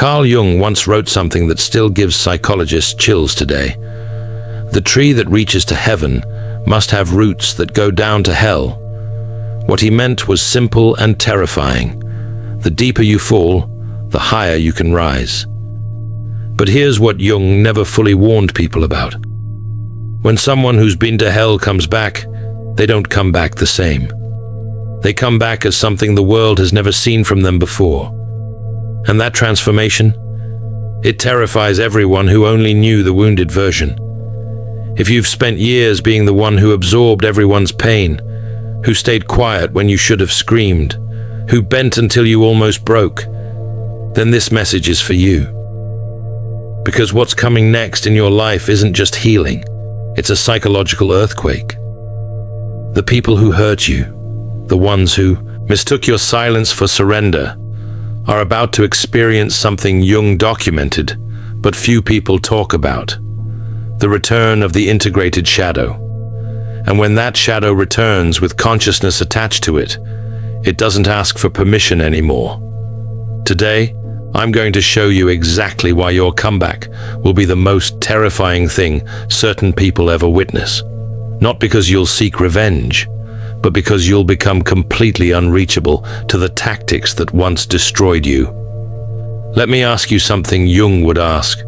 Carl Jung once wrote something that still gives psychologists chills today. The tree that reaches to heaven must have roots that go down to hell. What he meant was simple and terrifying. The deeper you fall, the higher you can rise. But here's what Jung never fully warned people about. When someone who's been to hell comes back, they don't come back the same. They come back as something the world has never seen from them before. And that transformation? It terrifies everyone who only knew the wounded version. If you've spent years being the one who absorbed everyone's pain, who stayed quiet when you should have screamed, who bent until you almost broke, then this message is for you. Because what's coming next in your life isn't just healing, it's a psychological earthquake. The people who hurt you, the ones who mistook your silence for surrender, are about to experience something Jung documented, but few people talk about. The return of the integrated shadow. And when that shadow returns with consciousness attached to it, it doesn't ask for permission anymore. Today, I'm going to show you exactly why your comeback will be the most terrifying thing certain people ever witness. Not because you'll seek revenge, but because you'll become completely unreachable to the tactics that once destroyed you. Let me ask you something Jung would ask.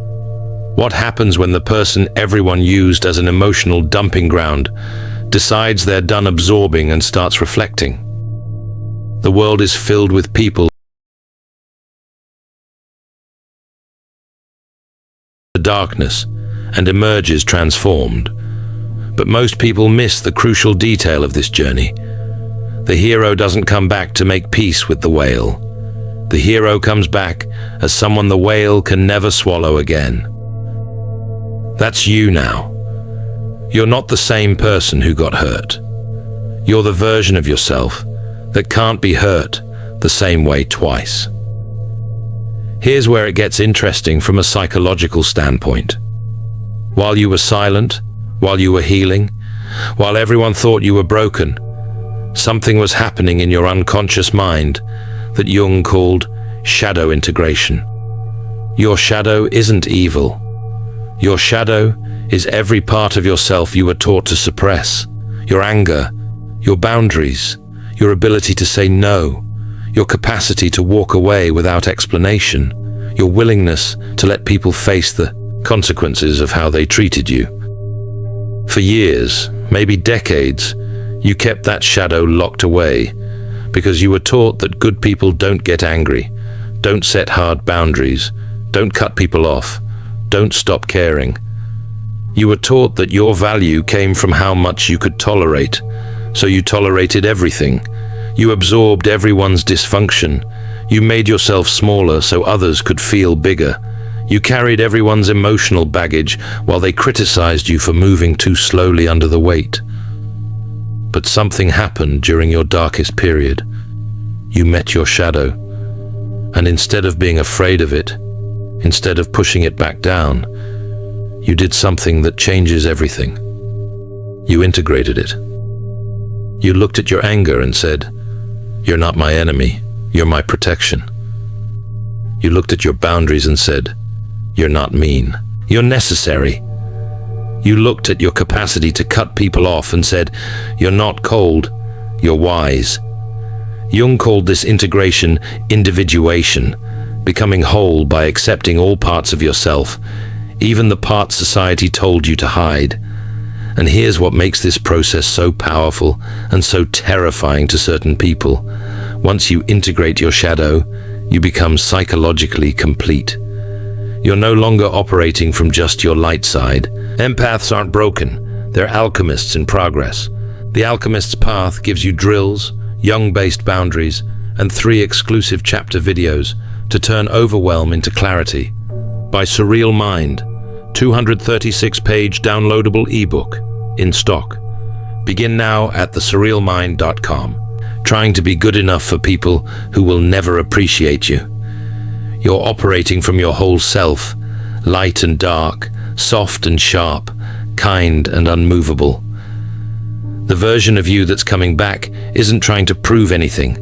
What happens when the person everyone used as an emotional dumping ground decides they're done absorbing and starts reflecting? The world is filled with people the darkness and emerges transformed. But most people miss the crucial detail of this journey. The hero doesn't come back to make peace with the whale. The hero comes back as someone the whale can never swallow again. That's you now. You're not the same person who got hurt. You're the version of yourself that can't be hurt the same way twice. Here's where it gets interesting from a psychological standpoint. While you were silent, while you were healing, while everyone thought you were broken, something was happening in your unconscious mind that Jung called shadow integration. Your shadow isn't evil. Your shadow is every part of yourself you were taught to suppress. Your anger, your boundaries, your ability to say no, your capacity to walk away without explanation, your willingness to let people face the consequences of how they treated you. For years, maybe decades, you kept that shadow locked away because you were taught that good people don't get angry, don't set hard boundaries, don't cut people off, don't stop caring. You were taught that your value came from how much you could tolerate, so you tolerated everything. You absorbed everyone's dysfunction. You made yourself smaller so others could feel bigger. You carried everyone's emotional baggage while they criticized you for moving too slowly under the weight. But something happened during your darkest period. You met your shadow, and instead of being afraid of it, instead of pushing it back down, you did something that changes everything. You integrated it. You looked at your anger and said, "You're not my enemy, you're my protection." You looked at your boundaries and said, "You're not mean, you're necessary." You looked at your capacity to cut people off and said, "You're not cold, you're wise." Jung called this integration individuation, becoming whole by accepting all parts of yourself, even the parts society told you to hide. And here's what makes this process so powerful and so terrifying to certain people. Once you integrate your shadow, you become psychologically complete. You're no longer operating from just your light side. Empaths aren't broken, they're alchemists in progress. The Alchemist's Path gives you drills, Jung-based boundaries, and 3 exclusive chapter videos to turn overwhelm into clarity. By Surreal Mind, 236-page downloadable ebook in stock. Begin now at thesurrealmind.com. Trying to be good enough for people who will never appreciate you. You're operating from your whole self, light and dark, soft and sharp, kind and unmovable. The version of you that's coming back isn't trying to prove anything.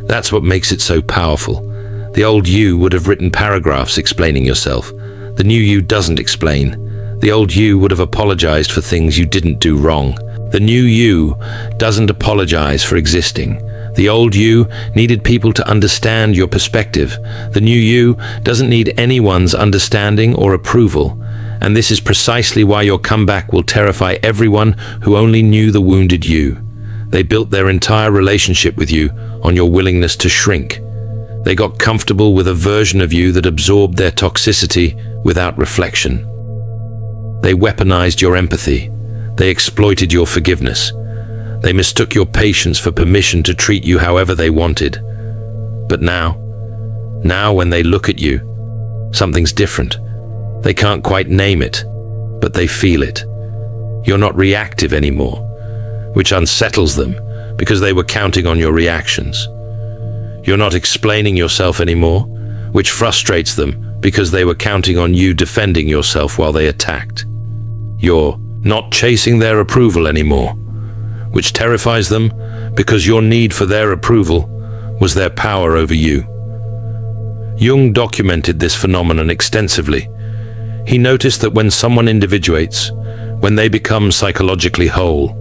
That's what makes it so powerful. The old you would have written paragraphs explaining yourself. The new you doesn't explain. The old you would have apologized for things you didn't do wrong. The new you doesn't apologize for existing. The old you needed people to understand your perspective. The new you doesn't need anyone's understanding or approval. And this is precisely why your comeback will terrify everyone who only knew the wounded you. They built their entire relationship with you on your willingness to shrink. They got comfortable with a version of you that absorbed their toxicity without reflection. They weaponized your empathy. They exploited your forgiveness. They mistook your patience for permission to treat you however they wanted. But now when they look at you, something's different. They can't quite name it, but they feel it. You're not reactive anymore, which unsettles them because they were counting on your reactions. You're not explaining yourself anymore, which frustrates them because they were counting on you defending yourself while they attacked. You're not chasing their approval anymore, which terrifies them because your need for their approval was their power over you. Jung documented this phenomenon extensively. He noticed that when someone individuates, when they become psychologically whole,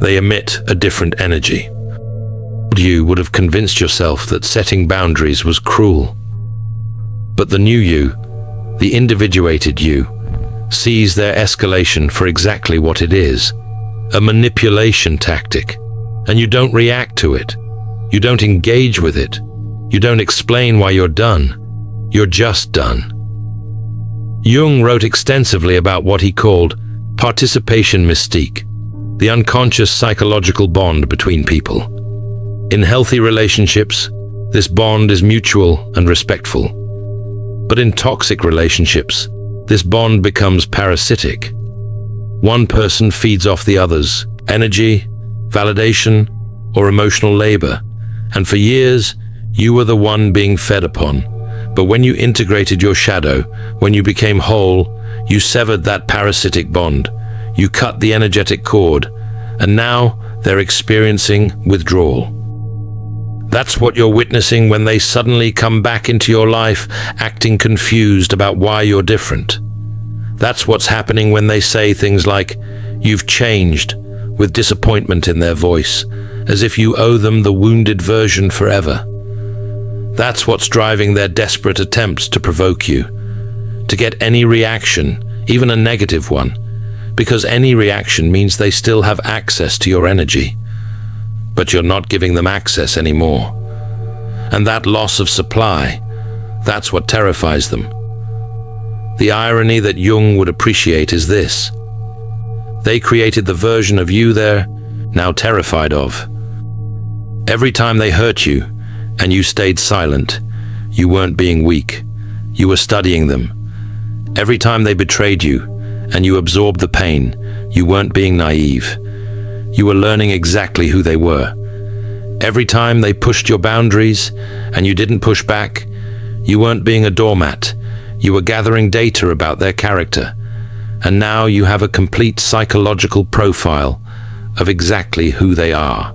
they emit a different energy. You would have convinced yourself that setting boundaries was cruel. But the new you, the individuated you, sees their escalation for exactly what it is, a manipulation tactic. And you don't react to it. You don't engage with it. You don't explain why you're done. You're just done. Jung wrote extensively about what he called participation mystique, the unconscious psychological bond between people. In healthy relationships, this bond is mutual and respectful. But in toxic relationships, this bond becomes parasitic. One person feeds off the other's energy, validation, or emotional labor, and for years, you were the one being fed upon. But when you integrated your shadow, when you became whole, you severed that parasitic bond. You cut the energetic cord, and now they're experiencing withdrawal. That's what you're witnessing when they suddenly come back into your life, acting confused about why you're different. That's what's happening when they say things like, "You've changed," with disappointment in their voice, as if you owe them the wounded version forever. That's what's driving their desperate attempts to provoke you, to get any reaction, even a negative one, because any reaction means they still have access to your energy. But you're not giving them access anymore. And that loss of supply, that's what terrifies them. The irony that Jung would appreciate is this. They created the version of you they're now terrified of. Every time they hurt you, and you stayed silent, you weren't being weak. You were studying them. Every time they betrayed you, and you absorbed the pain, you weren't being naive. You were learning exactly who they were. Every time they pushed your boundaries, and you didn't push back, you weren't being a doormat. You were gathering data about their character. And now you have a complete psychological profile of exactly who they are.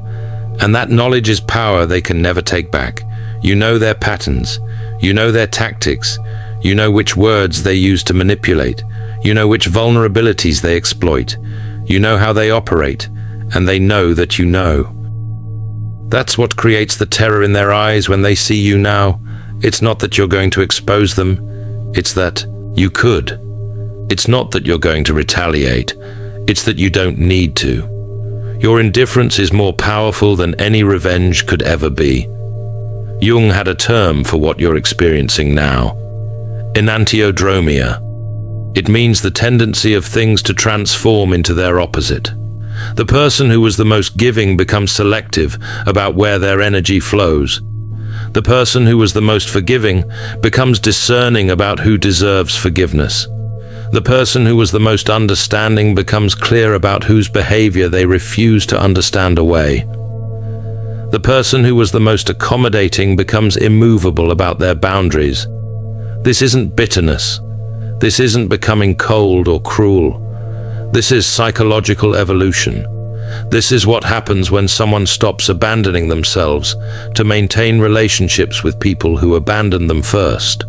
And that knowledge is power they can never take back. You know their patterns. You know their tactics. You know which words they use to manipulate. You know which vulnerabilities they exploit. You know how they operate, and they know that you know. That's what creates the terror in their eyes when they see you now. It's not that you're going to expose them. It's that you could. It's not that you're going to retaliate. It's that you don't need to. Your indifference is more powerful than any revenge could ever be. Jung had a term for what you're experiencing now. Enantiodromia. It means the tendency of things to transform into their opposite. The person who was the most giving becomes selective about where their energy flows. The person who was the most forgiving becomes discerning about who deserves forgiveness. The person who was the most understanding becomes clear about whose behavior they refuse to understand away. The person who was the most accommodating becomes immovable about their boundaries. This isn't bitterness. This isn't becoming cold or cruel. This is psychological evolution. This is what happens when someone stops abandoning themselves to maintain relationships with people who abandon them first.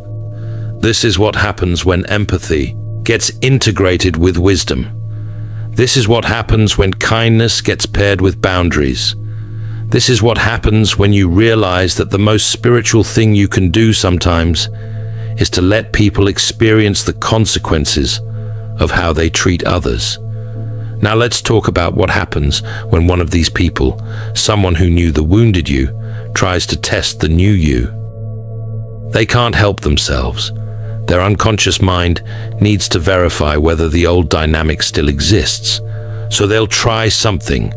This is what happens when empathy gets integrated with wisdom. This is what happens when kindness gets paired with boundaries. This is what happens when you realize that the most spiritual thing you can do sometimes is to let people experience the consequences of how they treat others. Now let's talk about what happens when one of these people, someone who knew the wounded you, tries to test the new you. They can't help themselves. Their unconscious mind needs to verify whether the old dynamic still exists. So they'll try something.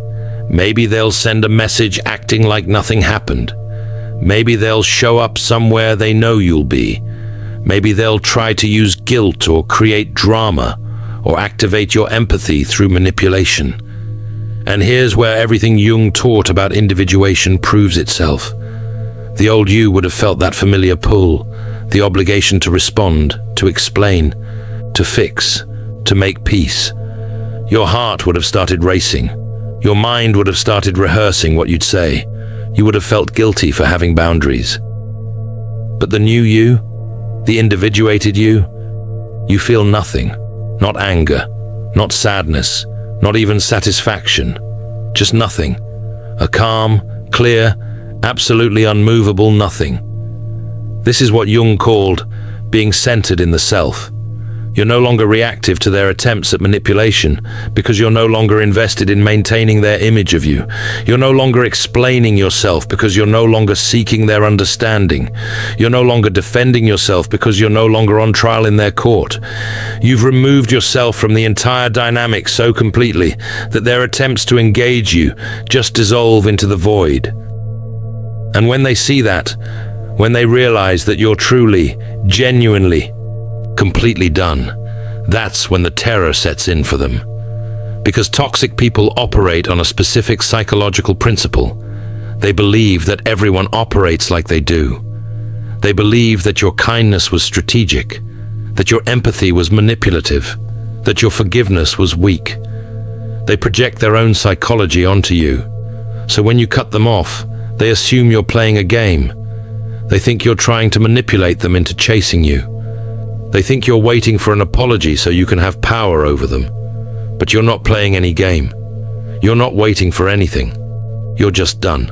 Maybe they'll send a message acting like nothing happened. Maybe they'll show up somewhere they know you'll be. Maybe they'll try to use guilt or create drama or activate your empathy through manipulation. And here's where everything Jung taught about individuation proves itself. The old you would have felt that familiar pull, the obligation to respond, to explain, to fix, to make peace. Your heart would have started racing. Your mind would have started rehearsing what you'd say. You would have felt guilty for having boundaries. But the new you, the individuated you feel nothing. Not anger, not sadness, not even satisfaction. Just nothing. A calm, clear, absolutely unmovable nothing. This is what Jung called being centered in the self. You're no longer reactive to their attempts at manipulation because you're no longer invested in maintaining their image of you. You're no longer explaining yourself because you're no longer seeking their understanding. You're no longer defending yourself because you're no longer on trial in their court. You've removed yourself from the entire dynamic so completely that their attempts to engage you just dissolve into the void. And when they see that, when they realize that you're truly, genuinely, completely done, that's when the terror sets in for them. Because toxic people operate on a specific psychological principle. They believe that everyone operates like they do. They believe that your kindness was strategic, that your empathy was manipulative, that your forgiveness was weak. They project their own psychology onto you. So when you cut them off, they assume you're playing a game. They think you're trying to manipulate them into chasing you. They think you're waiting for an apology so you can have power over them. But you're not playing any game. You're not waiting for anything. You're just done.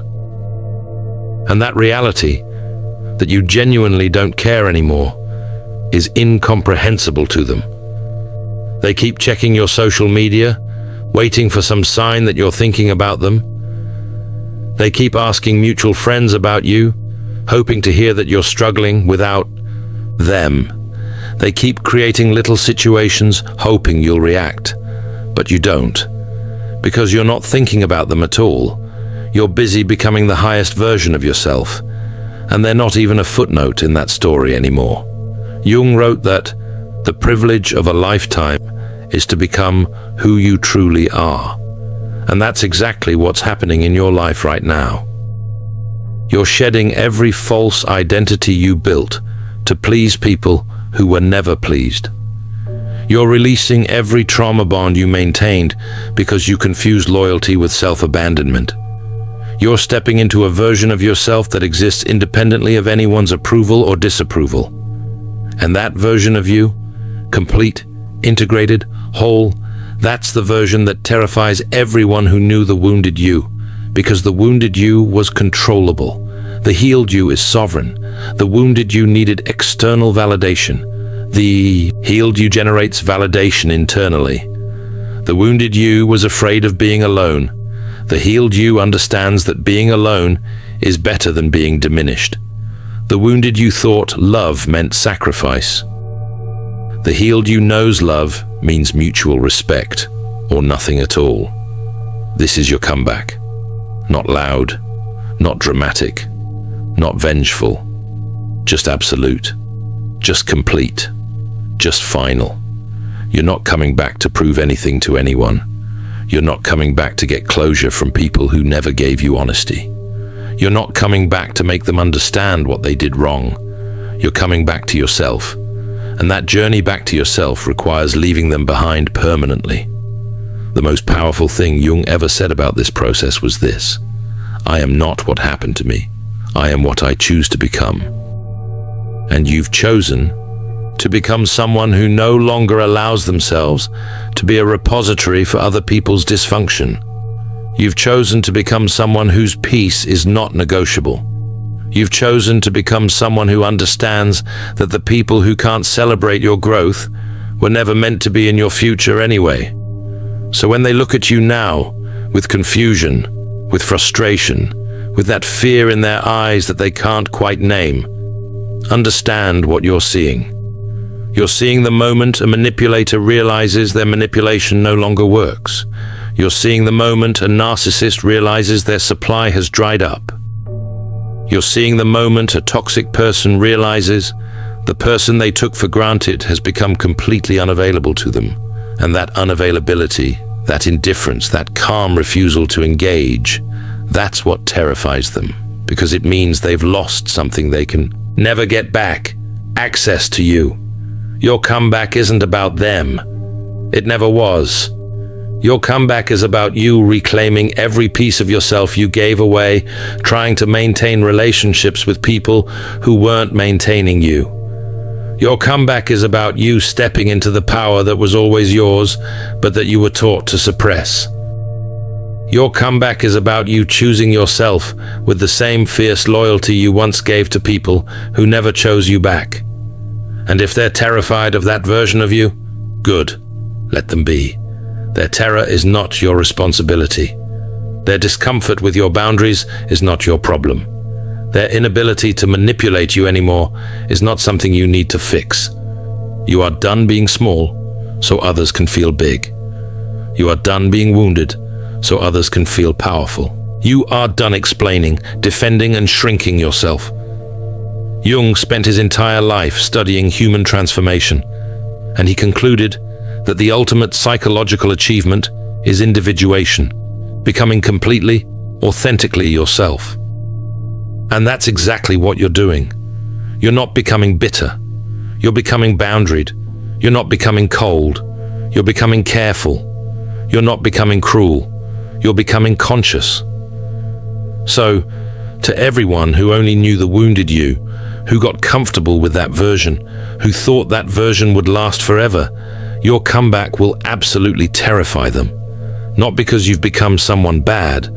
And that reality, that you genuinely don't care anymore, is incomprehensible to them. They keep checking your social media, waiting for some sign that you're thinking about them. They keep asking mutual friends about you, hoping to hear that you're struggling without them. They keep creating little situations, hoping you'll react. But you don't. Because you're not thinking about them at all. You're busy becoming the highest version of yourself. And they're not even a footnote in that story anymore. Jung wrote that the privilege of a lifetime is to become who you truly are. And that's exactly what's happening in your life right now. You're shedding every false identity you built to please people who were never pleased. You're releasing every trauma bond you maintained because you confused loyalty with self-abandonment. You're stepping into a version of yourself that exists independently of anyone's approval or disapproval. And that version of you, complete, integrated, whole, that's the version that terrifies everyone who knew the wounded you, because the wounded you was controllable. The healed you is sovereign. The wounded you needed external validation. The healed you generates validation internally. The wounded you was afraid of being alone. The healed you understands that being alone is better than being diminished. The wounded you thought love meant sacrifice. The healed you knows love means mutual respect, or nothing at all. This is your comeback. Not loud, not dramatic, not vengeful, just absolute, just complete, just final. You're not coming back to prove anything to anyone. You're not coming back to get closure from people who never gave you honesty. You're not coming back to make them understand what they did wrong. You're coming back to yourself. And that journey back to yourself requires leaving them behind permanently. The most powerful thing Jung ever said about this process was this: I am not what happened to me. I am what I choose to become. And you've chosen to become someone who no longer allows themselves to be a repository for other people's dysfunction. You've chosen to become someone whose peace is not negotiable. You've chosen to become someone who understands that the people who can't celebrate your growth were never meant to be in your future anyway. So when they look at you now, with confusion, with frustration, with that fear in their eyes that they can't quite name, understand what you're seeing. You're seeing the moment a manipulator realizes their manipulation no longer works. You're seeing the moment a narcissist realizes their supply has dried up. You're seeing the moment a toxic person realizes the person they took for granted has become completely unavailable to them. And that unavailability, that indifference, that calm refusal to engage, that's what terrifies them, because it means they've lost something they can never get back: access to you. Your comeback isn't about them. It never was. Your comeback is about you reclaiming every piece of yourself you gave away, trying to maintain relationships with people who weren't maintaining you. Your comeback is about you stepping into the power that was always yours, but that you were taught to suppress. Your comeback is about you choosing yourself with the same fierce loyalty you once gave to people who never chose you back. And if they're terrified of that version of you, good, let them be. Their terror is not your responsibility. Their discomfort with your boundaries is not your problem. Their inability to manipulate you anymore is not something you need to fix. You are done being small, so others can feel big. You are done being wounded, so others can feel powerful. You are done explaining, defending, and shrinking yourself. Jung spent his entire life studying human transformation, and he concluded that the ultimate psychological achievement is individuation, becoming completely, authentically yourself. And that's exactly what you're doing. You're not becoming bitter. You're becoming boundaried. You're not becoming cold. You're becoming careful. You're not becoming cruel. You're becoming conscious. So, to everyone who only knew the wounded you, who got comfortable with that version, who thought that version would last forever, your comeback will absolutely terrify them. Not because you've become someone bad,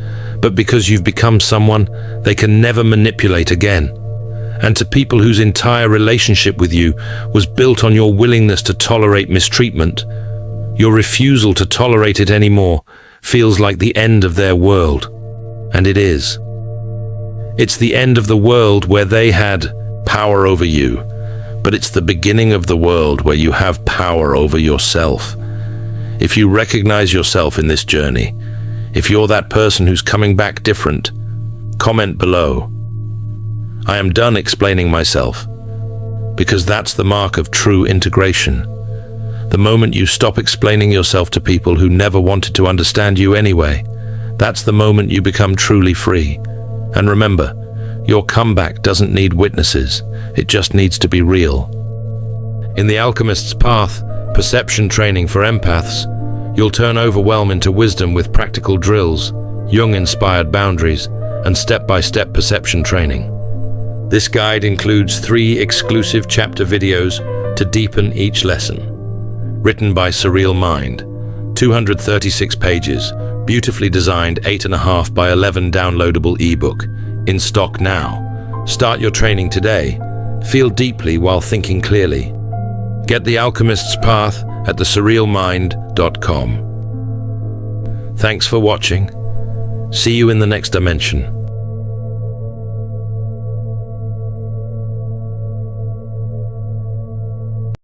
but because you've become someone they can never manipulate again. And to people whose entire relationship with you was built on your willingness to tolerate mistreatment, your refusal to tolerate it anymore feels like the end of their world. And it is. It's the end of the world where they had power over you, but it's the beginning of the world where you have power over yourself. If you recognize yourself in this journey, if you're that person who's coming back different, comment below. I am done explaining myself, because that's the mark of true integration. The moment you stop explaining yourself to people who never wanted to understand you anyway, that's the moment you become truly free. And remember, your comeback doesn't need witnesses, it just needs to be real. In The Alchemist's Path, perception training for empaths, you'll turn overwhelm into wisdom with practical drills, Jung-inspired boundaries, and step-by-step perception training. This guide includes 3 exclusive chapter videos to deepen each lesson. Written by Surreal Mind, 236 pages, beautifully designed 8.5 by 11 downloadable ebook, in stock now. Start your training today. Feel deeply while thinking clearly. Get The Alchemist's Path at thesurrealmind.com. Thanks for watching. See you in the next dimension.